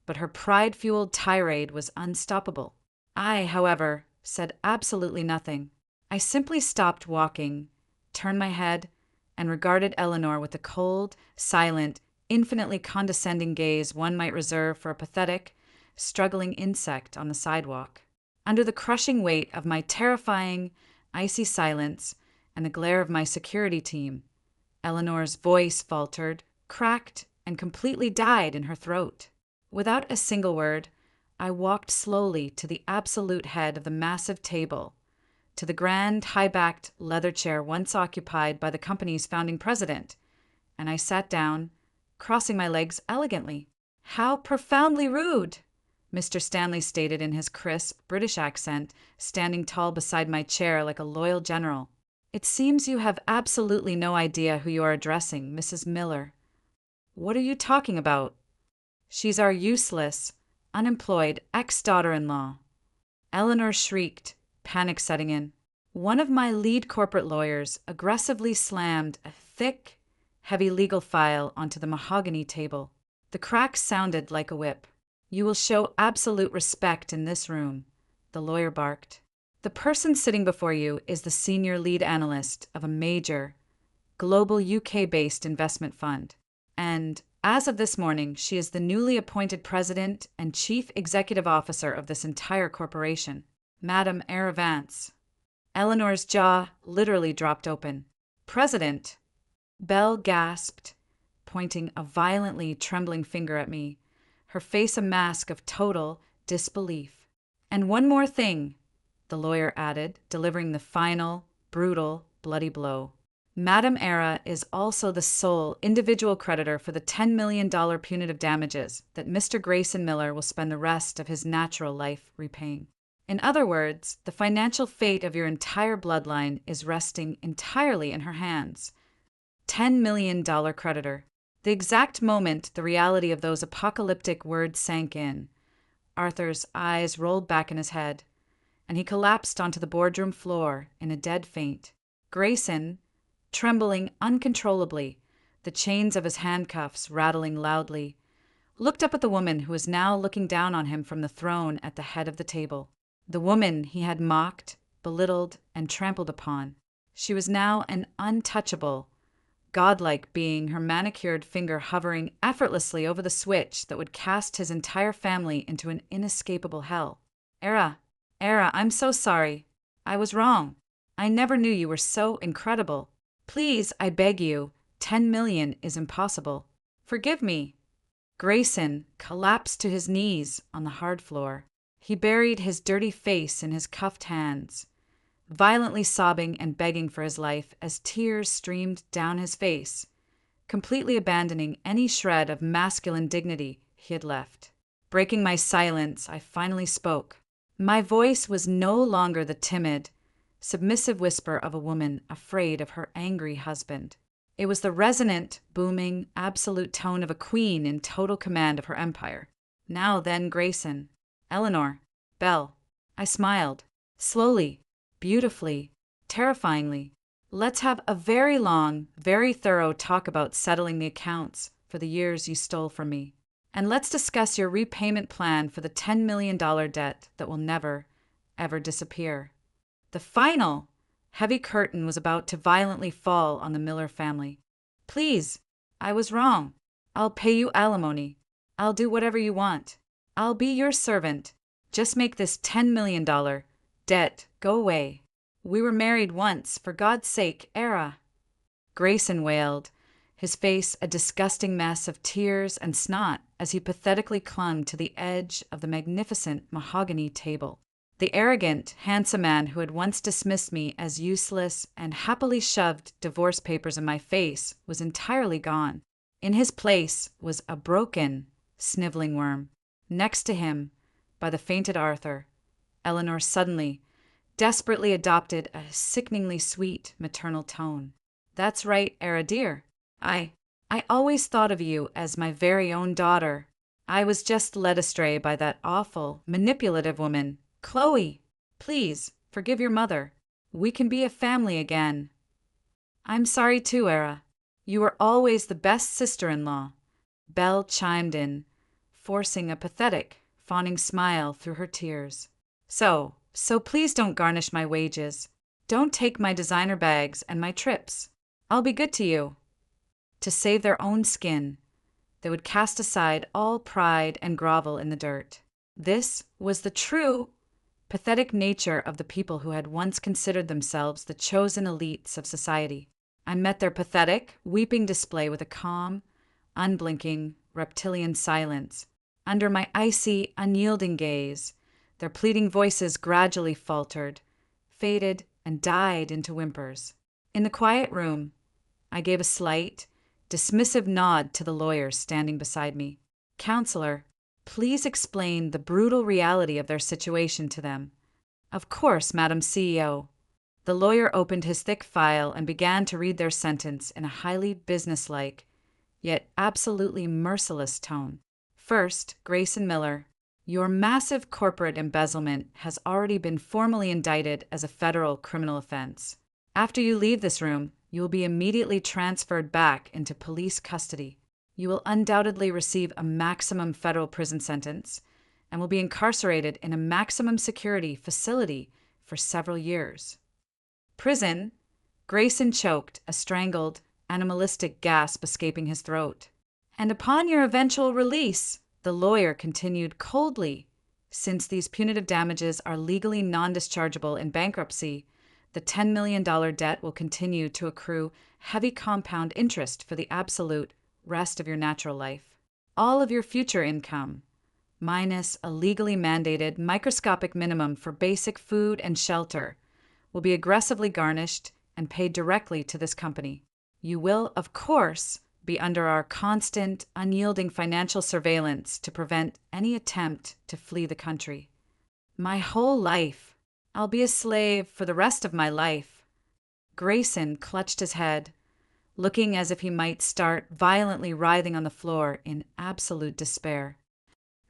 but her pride-fueled tirade was unstoppable. I, however, said absolutely nothing. I simply stopped walking, turned my head, and regarded Eleanor with the cold, silent, infinitely condescending gaze one might reserve for a pathetic, struggling insect on the sidewalk. Under the crushing weight of my terrifying, icy silence and the glare of my security team, Eleanor's voice faltered, cracked, and completely died in her throat. Without a single word, I walked slowly to the absolute head of the massive table, to the grand, high-backed leather chair once occupied by the company's founding president, and I sat down, crossing my legs elegantly. "How profoundly rude!" Mr. Stanley stated in his crisp British accent, standing tall beside my chair like a loyal general. "It seems you have absolutely no idea who you are addressing, Mrs. Miller." "What are you talking about?" "She's our useless, unemployed ex-daughter-in-law." Eleanor shrieked, panic setting in. One of my lead corporate lawyers aggressively slammed a thick, heavy legal file onto the mahogany table. The crack sounded like a whip. "You will show absolute respect in this room," the lawyer barked. "The person sitting before you is the senior lead analyst of a major, global UK-based investment fund. And, as of this morning, she is the newly appointed president and chief executive officer of this entire corporation, Madame Era Vance." Eleanor's jaw literally dropped open. "President?" Belle gasped, pointing a violently trembling finger at me, her face a mask of total disbelief. "And one more thing," the lawyer added, delivering the final, brutal, bloody blow. "Madame Era is also the sole individual creditor for the $10 million punitive damages that Mr. Grayson Miller will spend the rest of his natural life repaying. In other words, the financial fate of your entire bloodline is resting entirely in her hands. $10 million creditor." The exact moment the reality of those apocalyptic words sank in, Arthur's eyes rolled back in his head, and he collapsed onto the boardroom floor in a dead faint. Grayson, trembling uncontrollably, the chains of his handcuffs rattling loudly, looked up at the woman who was now looking down on him from the throne at the head of the table. The woman he had mocked, belittled, and trampled upon. She was now an untouchable, godlike being, her manicured finger hovering effortlessly over the switch that would cast his entire family into an inescapable hell. Era, I'm so sorry. I was wrong. I never knew you were so incredible. Please, I beg you, 10 million is impossible. Forgive me." Grayson collapsed to his knees on the hard floor. He buried his dirty face in his cuffed hands, violently sobbing and begging for his life as tears streamed down his face, completely abandoning any shred of masculine dignity he had left. Breaking my silence, I finally spoke. My voice was no longer the timid, submissive whisper of a woman afraid of her angry husband. It was the resonant, booming, absolute tone of a queen in total command of her empire. "Now then, Grayson, Eleanor. Belle. I smiled. Slowly, beautifully, terrifyingly. Let's have a very long, very thorough talk about settling the accounts for the years you stole from me. And let's discuss your repayment plan for the $10 million debt that will never, ever disappear. The final, heavy curtain was about to violently fall on the Miller family. Please, I was wrong. I'll pay you alimony. I'll do whatever you want. I'll be your servant. Just make this $10 million debt go away. We were married once, for God's sake, Era. Grayson wailed, his face a disgusting mess of tears and snot as he pathetically clung to the edge of the magnificent mahogany table. The arrogant, handsome man who had once dismissed me as useless and happily shoved divorce papers in my face was entirely gone. In his place was a broken, sniveling worm. Next to him, by the fainted Arthur, Eleanor suddenly, desperately adopted a sickeningly sweet maternal tone. That's right, Era dear. I always thought of you as my very own daughter. I was just led astray by that awful, manipulative woman, Chloe. Please, forgive your mother. We can be a family again. I'm sorry too, Era. You were always the best sister-in-law. Belle chimed in, forcing a pathetic, fawning smile through her tears. So please don't garnish my wages. Don't take my designer bags and my trips. I'll be good to you. To save their own skin, they would cast aside all pride and grovel in the dirt. This was the true, pathetic nature of the people who had once considered themselves the chosen elites of society. I met their pathetic, weeping display with a calm, unblinking, reptilian silence. Under my icy, unyielding gaze, their pleading voices gradually faltered, faded, and died into whimpers. In the quiet room, I gave a slight, dismissive nod to the lawyer standing beside me. Counselor, please explain the brutal reality of their situation to them. Of course, Madam CEO. The lawyer opened his thick file and began to read their sentence in a highly businesslike, yet absolutely merciless tone. First, Grayson Miller, your massive corporate embezzlement has already been formally indicted as a federal criminal offense. After you leave this room, you will be immediately transferred back into police custody. You will undoubtedly receive a maximum federal prison sentence and will be incarcerated in a maximum security facility for several years. Prison? Grayson choked, a strangled, animalistic gasp escaping his throat. And upon your eventual release, the lawyer continued coldly, since these punitive damages are legally non-dischargeable in bankruptcy, the $10 million debt will continue to accrue heavy compound interest for the absolute rest of your natural life. All of your future income, minus a legally mandated microscopic minimum for basic food and shelter, will be aggressively garnished and paid directly to this company. You will, of course, be under our constant, unyielding financial surveillance to prevent any attempt to flee the country. My whole life, I'll be a slave for the rest of my life. Grayson clutched his head, looking as if he might start violently writhing on the floor in absolute despair.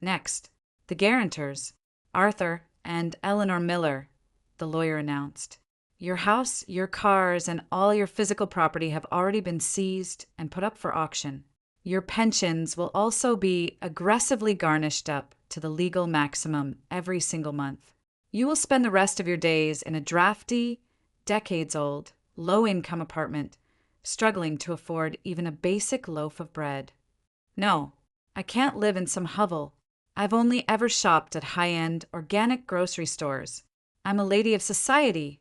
Next, the guarantors, Arthur and Eleanor Miller, the lawyer announced. Your house, your cars, and all your physical property have already been seized and put up for auction. Your pensions will also be aggressively garnished up to the legal maximum every single month. You will spend the rest of your days in a drafty, decades-old, low-income apartment, struggling to afford even a basic loaf of bread. No, I can't live in some hovel. I've only ever shopped at high-end, organic grocery stores. I'm a lady of society.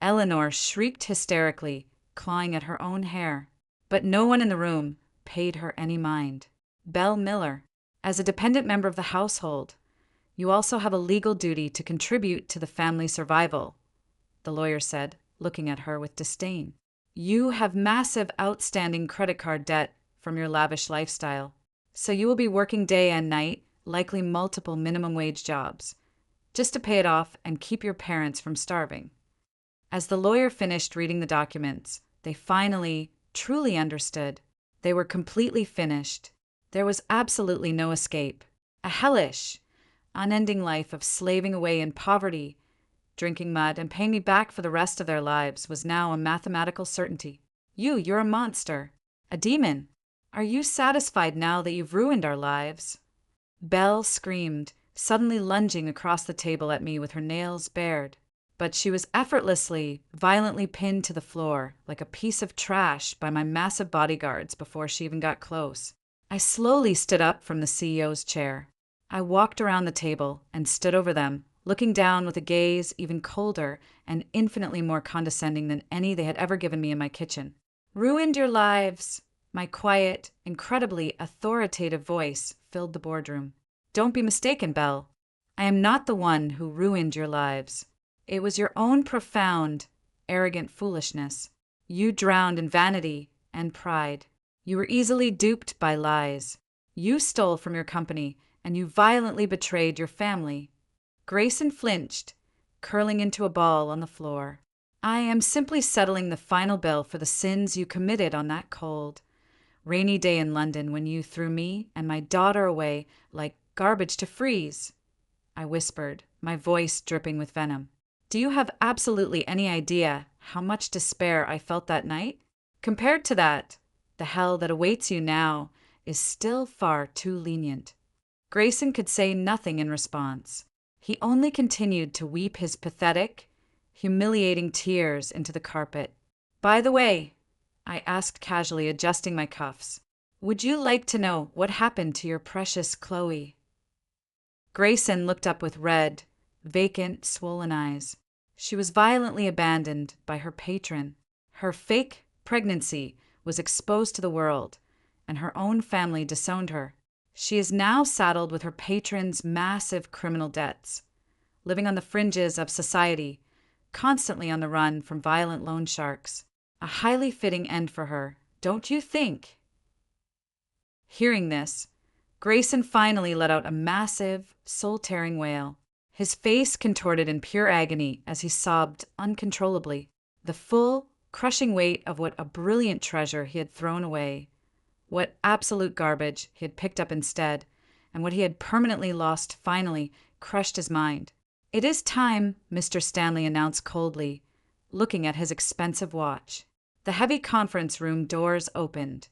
Eleanor shrieked hysterically, clawing at her own hair. But no one in the room paid her any mind. Belle Miller, as a dependent member of the household, you also have a legal duty to contribute to the family survival, the lawyer said, looking at her with disdain. You have massive outstanding credit card debt from your lavish lifestyle, so you will be working day and night, likely multiple minimum wage jobs, just to pay it off and keep your parents from starving. As the lawyer finished reading the documents, they finally, truly understood. They were completely finished. There was absolutely no escape. A hellish, unending life of slaving away in poverty, drinking mud, and paying me back for the rest of their lives was now a mathematical certainty. You're a monster. A demon. Are you satisfied now that you've ruined our lives? Belle screamed, suddenly lunging across the table at me with her nails bared. But she was effortlessly, violently pinned to the floor, like a piece of trash, by my massive bodyguards before she even got close. I slowly stood up from the CEO's chair. I walked around the table and stood over them, looking down with a gaze even colder and infinitely more condescending than any they had ever given me in my kitchen. Ruined your lives. My quiet, incredibly authoritative voice filled the boardroom. Don't be mistaken, Belle. I am not the one who ruined your lives. It was your own profound, arrogant foolishness. You drowned in vanity and pride. You were easily duped by lies. You stole from your company, and you violently betrayed your family. Grayson flinched, curling into a ball on the floor. I am simply settling the final bill for the sins you committed on that cold, rainy day in London when you threw me and my daughter away like garbage to freeze, I whispered, my voice dripping with venom. Do you have absolutely any idea how much despair I felt that night? Compared to that, the hell that awaits you now is still far too lenient. Grayson could say nothing in response. He only continued to weep his pathetic, humiliating tears into the carpet. By the way, I asked casually, adjusting my cuffs, would you like to know what happened to your precious Chloe? Grayson looked up with red, vacant, swollen eyes. She was violently abandoned by her patron. Her fake pregnancy was exposed to the world, and her own family disowned her. She is now saddled with her patron's massive criminal debts, living on the fringes of society, constantly on the run from violent loan sharks. A highly fitting end for her, don't you think? Hearing this, Grayson finally let out a massive, soul-tearing wail. His face contorted in pure agony as he sobbed uncontrollably. The full, crushing weight of what a brilliant treasure he had thrown away, what absolute garbage he had picked up instead, and what he had permanently lost finally crushed his mind. It is time, Mr. Stanley announced coldly, looking at his expensive watch. The heavy conference room doors opened,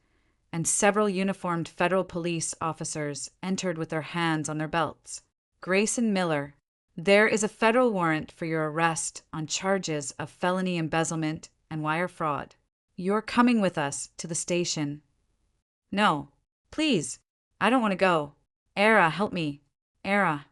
and several uniformed federal police officers entered with their hands on their belts. Grayson Miller, there is a federal warrant for your arrest on charges of felony embezzlement and wire fraud. You're coming with us to the station. No, please, I don't want to go. Era, help me. Era.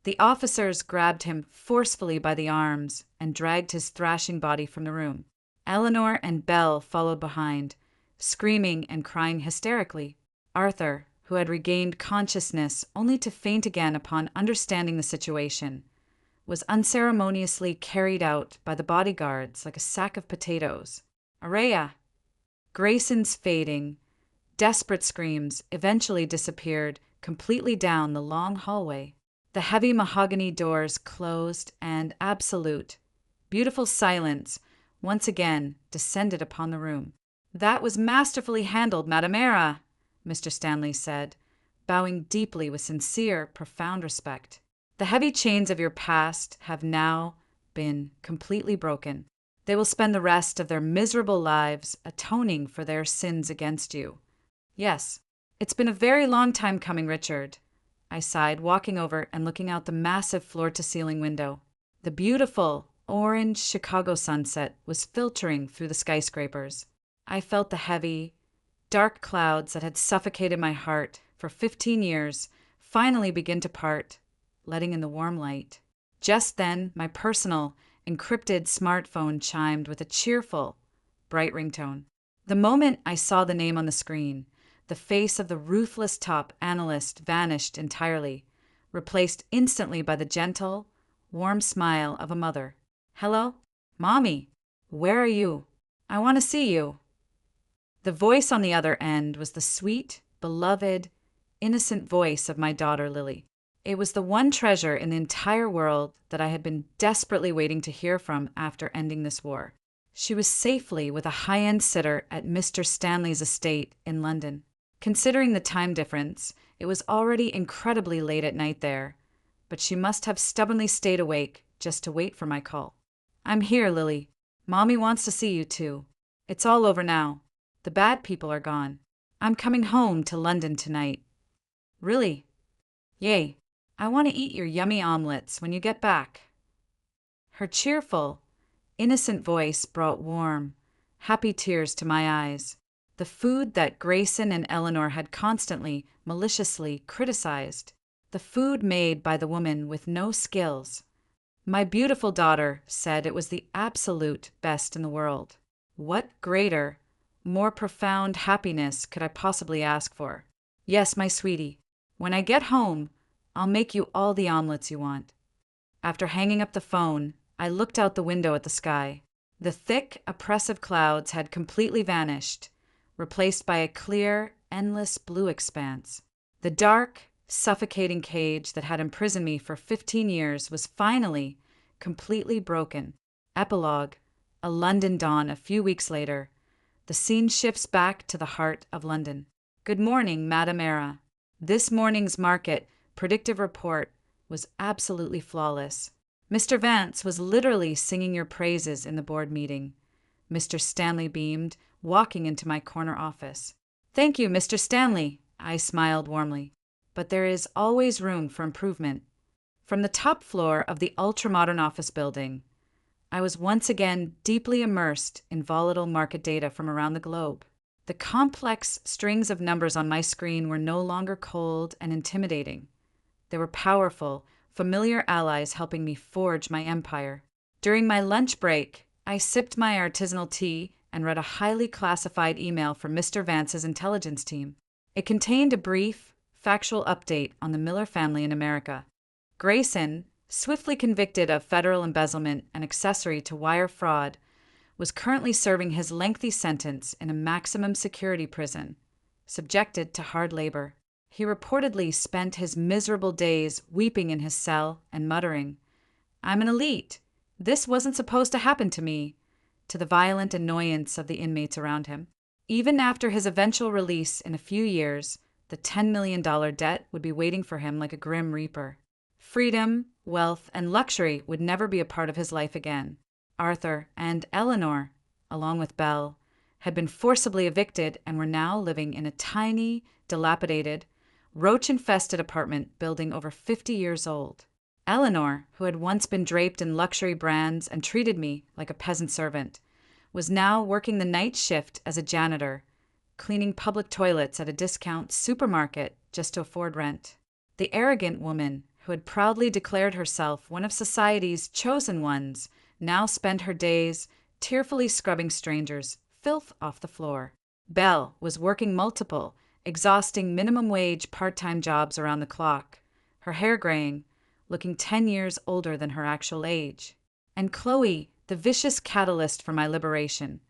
The officers grabbed him forcefully by the arms and dragged his thrashing body from the room. Eleanor and Belle followed behind, screaming and crying hysterically. Arthur, who had regained consciousness only to faint again upon understanding the situation, was unceremoniously carried out by the bodyguards like a sack of potatoes. Araya! Grayson's fading, desperate screams eventually disappeared completely down the long hallway. The heavy mahogany doors closed and absolute, beautiful silence once again descended upon the room. That was masterfully handled, Madame Era, Mr. Stanley said, bowing deeply with sincere, profound respect. The heavy chains of your past have now been completely broken. They will spend the rest of their miserable lives atoning for their sins against you. Yes, it's been a very long time coming, Richard, I sighed, walking over and looking out the massive floor-to-ceiling window. The beautiful, orange Chicago sunset was filtering through the skyscrapers. I felt the heavy, dark clouds that had suffocated my heart for 15 years finally begin to part, letting in the warm light. Just then, my personal, encrypted smartphone chimed with a cheerful, bright ringtone. The moment I saw the name on the screen, the face of the ruthless top analyst vanished entirely, replaced instantly by the gentle, warm smile of a mother. Hello? Mommy, where are you? I want to see you. The voice on the other end was the sweet, beloved, innocent voice of my daughter Lily. It was the one treasure in the entire world that I had been desperately waiting to hear from after ending this war. She was safely with a high-end sitter at Mr. Stanley's estate in London. Considering the time difference, it was already incredibly late at night there, but she must have stubbornly stayed awake just to wait for my call. "I'm here, Lily. Mommy wants to see you too. It's all over now. The bad people are gone. I'm coming home to London tonight." "Really?" "Yay. I want to eat your yummy omelets when you get back." Her cheerful, innocent voice brought warm, happy tears to my eyes. The food that Grayson and Eleanor had constantly, maliciously criticized. The food made by the woman with no skills. My beautiful daughter said it was the absolute best in the world. What greater, more profound happiness could I possibly ask for? "Yes, my sweetie. When I get home, I'll make you all the omelets you want." After hanging up the phone, I looked out the window at the sky. The thick, oppressive clouds had completely vanished, replaced by a clear, endless blue expanse. The dark, suffocating cage that had imprisoned me for 15 years was finally, completely broken. Epilogue: a London dawn a few weeks later. The scene shifts back to the heart of London. "Good morning, Madam Era. This morning's market predictive report was absolutely flawless. Mr. Vance was literally singing your praises in the board meeting." Mr. Stanley beamed, walking into my corner office. "Thank you, Mr. Stanley," I smiled warmly. "But there is always room for improvement." From the top floor of the ultra-modern office building, I was once again deeply immersed in volatile market data from around the globe. The complex strings of numbers on my screen were no longer cold and intimidating. They were powerful, familiar allies helping me forge my empire. During my lunch break, I sipped my artisanal tea and read a highly classified email from Mr. Vance's intelligence team. It contained a brief, factual update on the Miller family in America. Grayson, swiftly convicted of federal embezzlement and accessory to wire fraud, was currently serving his lengthy sentence in a maximum security prison, subjected to hard labor. He reportedly spent his miserable days weeping in his cell and muttering, "I'm an elite. This wasn't supposed to happen to me," to the violent annoyance of the inmates around him. Even after his eventual release in a few years, the $10 million debt would be waiting for him like a grim reaper. Freedom, wealth, and luxury would never be a part of his life again. Arthur and Eleanor, along with Belle, had been forcibly evicted and were now living in a tiny, dilapidated, roach-infested apartment building over 50 years old. Eleanor, who had once been draped in luxury brands and treated me like a peasant servant, was now working the night shift as a janitor, cleaning public toilets at a discount supermarket just to afford rent. The arrogant woman, who had proudly declared herself one of society's chosen ones, now spent her days tearfully scrubbing strangers' filth off the floor. Belle was working multiple, exhausting minimum-wage part-time jobs around the clock, her hair graying, looking 10 years older than her actual age. And Chloe, the vicious catalyst for my liberation,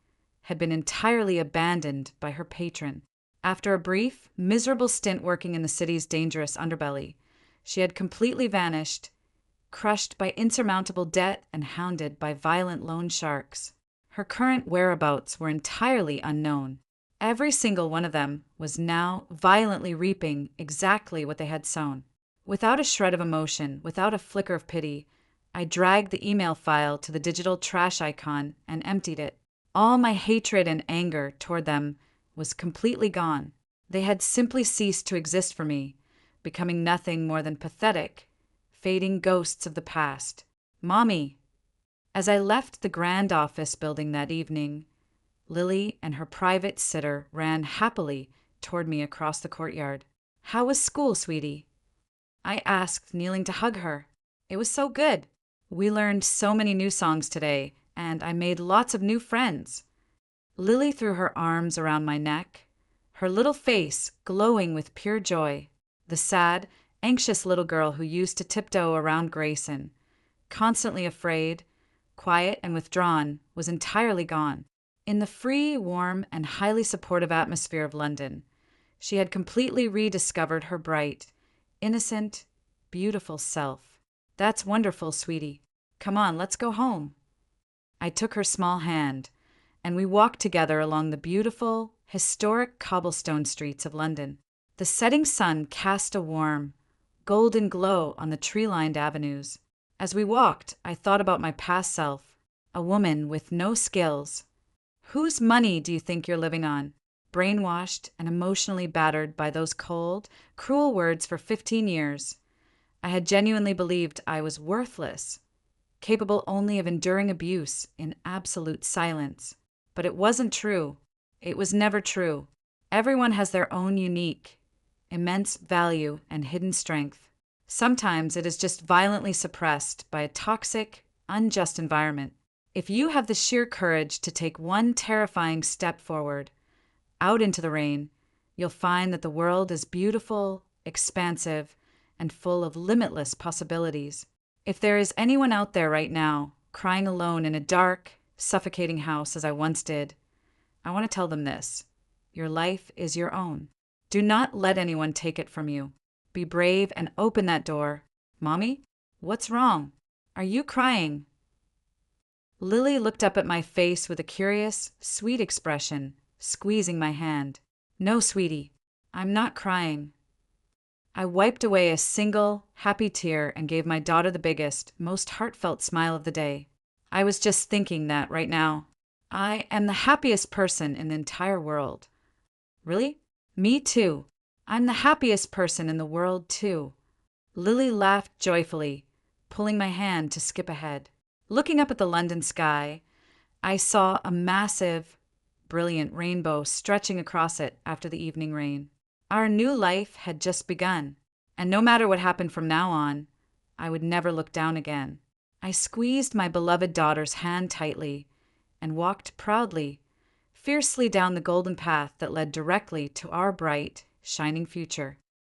had been entirely abandoned by her patron. After a brief, miserable stint working in the city's dangerous underbelly, she had completely vanished, crushed by insurmountable debt and hounded by violent loan sharks. Her current whereabouts were entirely unknown. Every single one of them was now violently reaping exactly what they had sown. Without a shred of emotion, without a flicker of pity, I dragged the email file to the digital trash icon and emptied it. All my hatred and anger toward them was completely gone. They had simply ceased to exist for me, becoming nothing more than pathetic, fading ghosts of the past. "Mommy." As I left the grand office building that evening, Lily and her private sitter ran happily toward me across the courtyard. "How was school, sweetie?" I asked, kneeling to hug her. "It was so good. We learned so many new songs today, and I made lots of new friends." Lily threw her arms around my neck, her little face glowing with pure joy. The sad, anxious little girl who used to tiptoe around Grayson, constantly afraid, quiet and withdrawn, was entirely gone. In the free, warm, and highly supportive atmosphere of London, she had completely rediscovered her bright, innocent, beautiful self. "That's wonderful, sweetie. Come on, let's go home." I took her small hand, and we walked together along the beautiful, historic cobblestone streets of London. The setting sun cast a warm, golden glow on the tree-lined avenues. As we walked, I thought about my past self, a woman with no skills. Whose money do you think you're living on? Brainwashed and emotionally battered by those cold, cruel words for 15 years. I had genuinely believed I was worthless, capable only of enduring abuse in absolute silence. But it wasn't true. It was never true. Everyone has their own unique, immense value and hidden strength. Sometimes it is just violently suppressed by a toxic, unjust environment. If you have the sheer courage to take one terrifying step forward, out into the rain, you'll find that the world is beautiful, expansive, and full of limitless possibilities. If there is anyone out there right now, crying alone in a dark, suffocating house as I once did, I want to tell them this. Your life is your own. Do not let anyone take it from you. Be brave and open that door. Mommy, what's wrong? Are you crying? Lily looked up at my face with a curious, sweet expression, squeezing my hand. No, sweetie, I'm not crying. I wiped away a single, happy tear and gave my daughter the biggest, most heartfelt smile of the day. I was just thinking that right now. I am the happiest person in the entire world. Really? Me too. I'm the happiest person in the world too. Lily laughed joyfully, pulling my hand to skip ahead. Looking up at the London sky, I saw a massive, brilliant rainbow stretching across it after the evening rain. Our new life had just begun, and no matter what happened from now on, I would never look down again. I squeezed my beloved daughter's hand tightly and walked proudly, fiercely down the golden path that led directly to our bright, shining future.